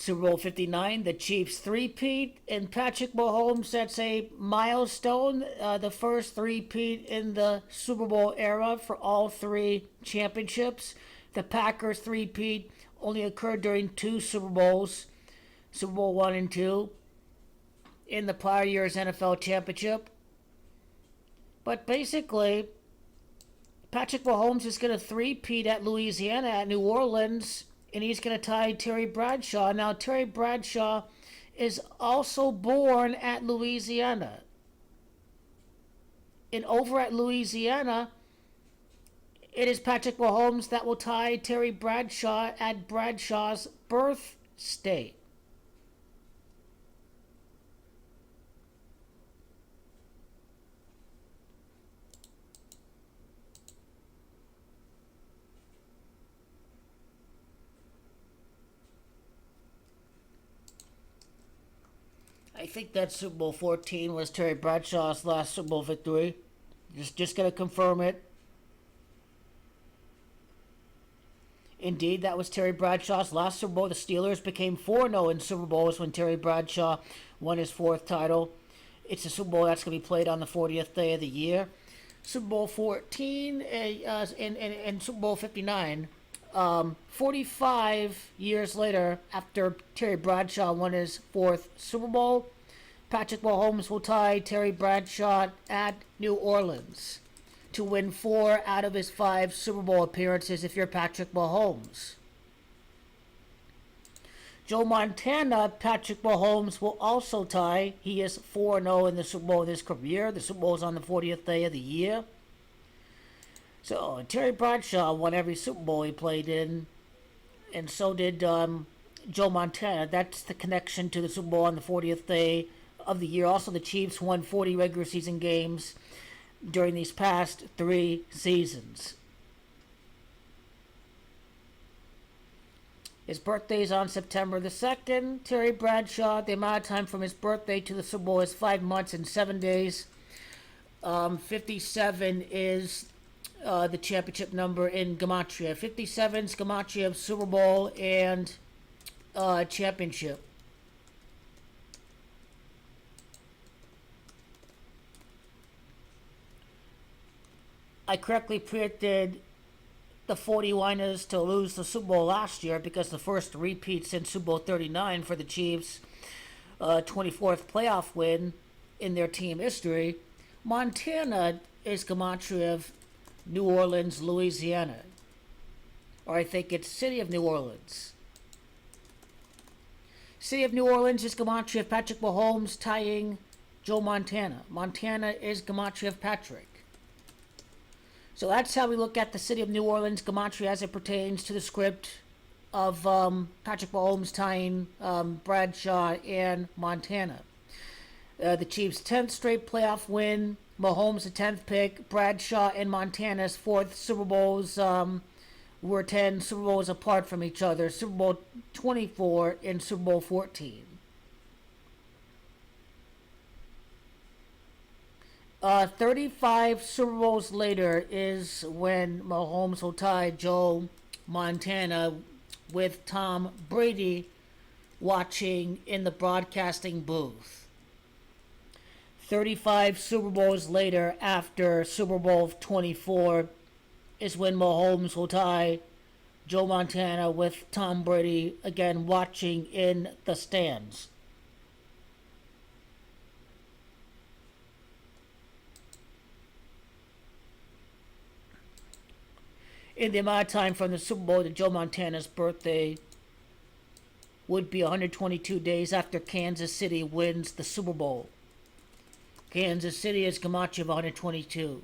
Super Bowl 59, the Chiefs three-peat, and Patrick Mahomes sets a milestone, the first three-peat in the Super Bowl era for all three championships. The Packers three-peat only occurred during two Super Bowls, Super Bowl 1 and 2, in the prior year's NFL championship. But basically, Patrick Mahomes is going to three-peat at Louisiana, at New Orleans, and he's going to tie Terry Bradshaw. Now, Terry Bradshaw is also born at Louisiana. And over at Louisiana, it is Patrick Mahomes that will tie Terry Bradshaw at Bradshaw's birth state. I think that Super Bowl 14 was Terry Bradshaw's last Super Bowl victory. Just gonna confirm it. Indeed, that was Terry Bradshaw's last Super Bowl. The Steelers became 4-0 in Super Bowls when Terry Bradshaw won his fourth title. It's a Super Bowl that's going to be played on the 40th day of the year. Super Bowl 14 and Super Bowl 59. 45 years later, after Terry Bradshaw won his fourth Super Bowl, Patrick Mahomes will tie Terry Bradshaw at New Orleans to win 4 out of his 5 Super Bowl appearances if you're Patrick Mahomes. Joe Montana, Patrick Mahomes will also tie. He is 4-0 in the Super Bowl of his career. The Super Bowl is on the 40th day of the year. So Terry Bradshaw won every Super Bowl he played in, and so did Joe Montana. That's the connection to the Super Bowl on the 40th day of the year. Also, the Chiefs won 40 regular season games during these past 3 seasons. His birthday is on September the 2nd. Terry Bradshaw, the amount of time from his birthday to the Super Bowl is 5 months and 7 days. 57 is the championship number in Gematria. 57 is Gematria of Super Bowl and championship. I correctly predicted the 49ers to lose the Super Bowl last year because the first repeat since Super Bowl 39 for the Chiefs, 24th playoff win in their team history. Montana is Gematria of New Orleans, Louisiana. Or I think it's City of New Orleans. City of New Orleans is Gematria of Patrick Mahomes tying Joe Montana. Montana is Gematria of Patrick. So that's how we look at the City of New Orleans Gematria as it pertains to the script of Patrick Mahomes tying Bradshaw and Montana. The Chiefs' 10th straight playoff win. Mahomes' the 10th pick. Bradshaw and Montana's 4th Super Bowls were 10 Super Bowls apart from each other. Super Bowl 24 and Super Bowl 14. 35 Super Bowls later is when Mahomes will tie Joe Montana with Tom Brady watching in the broadcasting booth. 35 Super Bowls later, after Super Bowl 24, is when Mahomes will tie Joe Montana with Tom Brady again watching in the stands. In the amount of time from the Super Bowl to Joe Montana's birthday would be 122 days after Kansas City wins the Super Bowl. Kansas City is Gematria of 122.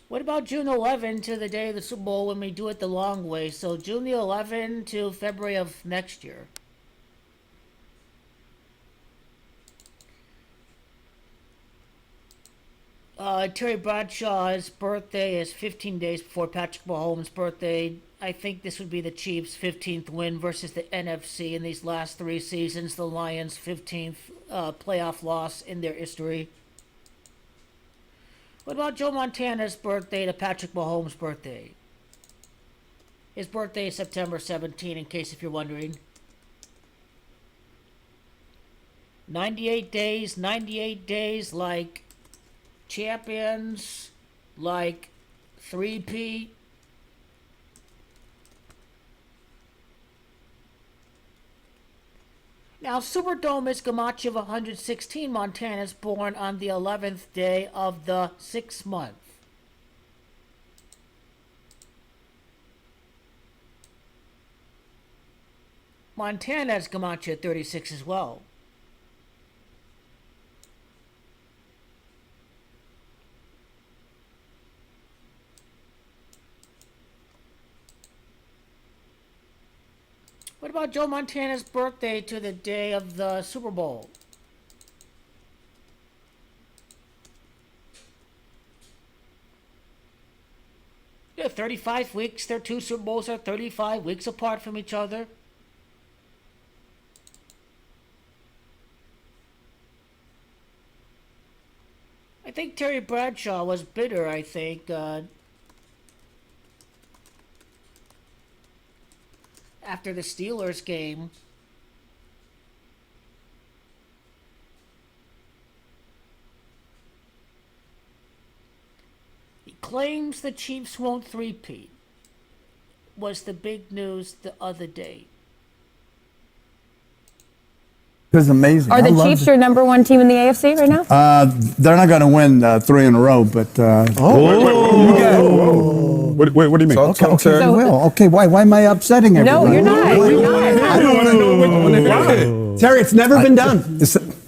What about June 11 to the day of the Super Bowl when we do it the long way? So June the 11th to February of next year. Terry Bradshaw's birthday is 15 days before Patrick Mahomes' birthday. I think this would be the Chiefs' 15th win versus the NFC in these last 3 seasons. The Lions' 15th playoff loss in their history. What about Joe Montana's birthday to Patrick Mahomes' birthday? His birthday is September 17, in case if you're wondering. 98 days like champions, like three-peat. Now, Superdome is Gamache of 116 Montanas born on the 11th day of the 6th month. Montana is Gamache at 36 as well. What about Joe Montana's birthday to the day of the Super Bowl? Yeah, 35 weeks. Their two Super Bowls are 35 weeks apart from each other. I think Terry Bradshaw was bitter, I think, after the Steelers game. He claims the Chiefs won't three-peat, was the big news the other day. It was amazing. Are the Chiefs your number one team in the AFC right now? They're not going to win 3 in a row, but. What do you mean? Okay, well, okay. Why am I upsetting everyone? No, you're not. You're not. I don't want to know. Terry, it's never been done.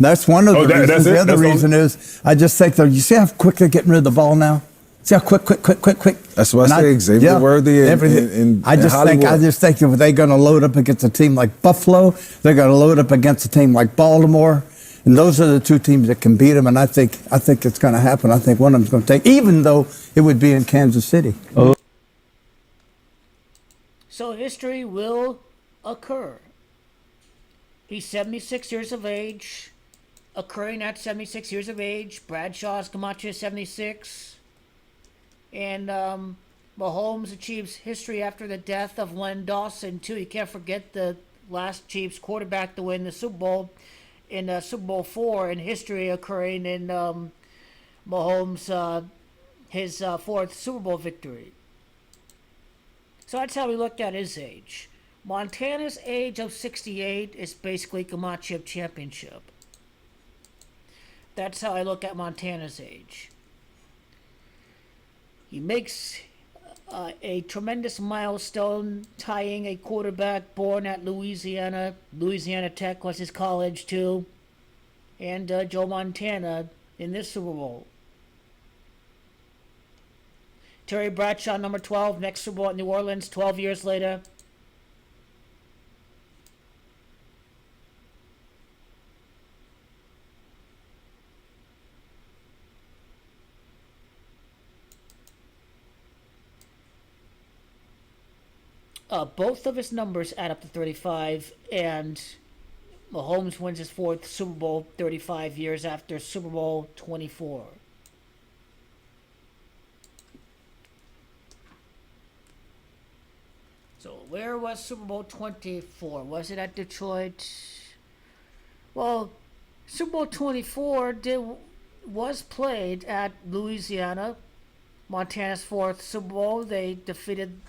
That's one of the reasons. That's the it? other That's reason is I just think that you see how quick they're getting rid of the ball now. See how quick. That's what I say. Xavier Worthy and I just think if they're going to load up against a team like Buffalo, they're going to load up against a team like Baltimore, and those are the two teams that can beat them. And I think it's going to happen. I think one of them's going to take, even though it would be in Kansas City. So history will occur. He's 76 years of age, occurring at 76 years of age. Bradshaw's Gamache is 76. And Mahomes achieves history after the death of Len Dawson, too. You can't forget the last Chiefs quarterback to win the Super Bowl in Super Bowl IV, in history occurring in Mahomes' his fourth Super Bowl victory. So that's how we looked at his age. Montana's age of 68 is basically Gamache championship. That's how I look at Montana's age. He makes a tremendous milestone, tying a quarterback born at Louisiana. Louisiana Tech was his college, too. And Joe Montana in this Super Bowl. Terry Bradshaw, number 12, next Super Bowl at New Orleans, 12 years later. Both of his numbers add up to 35, and Mahomes wins his fourth Super Bowl 35 years after Super Bowl 24. So where was Super Bowl 24? Was it at Detroit? Well, Super Bowl 24 was played at Louisiana, Montana's fourth Super Bowl. They defeated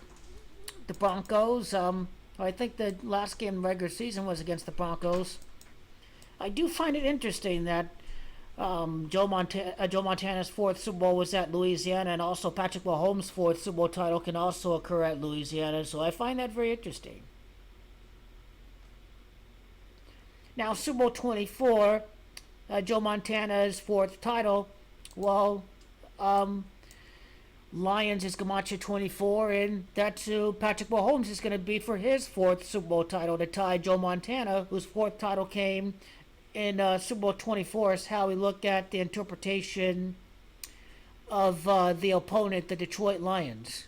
the Broncos. I think the last game in the regular season was against the Broncos. I do find it interesting that Joe Montana's fourth Super Bowl was at Louisiana, and also Patrick Mahomes' fourth Super Bowl title can also occur at Louisiana. So I find that very interesting. Now, Super Bowl 24, Joe Montana's fourth title. Well, Lions is Gamache 24, and that's who Patrick Mahomes is going to be for his fourth Super Bowl title to tie Joe Montana, whose fourth title came in Super Bowl 24. Is how we look at the interpretation of the opponent, the Detroit Lions.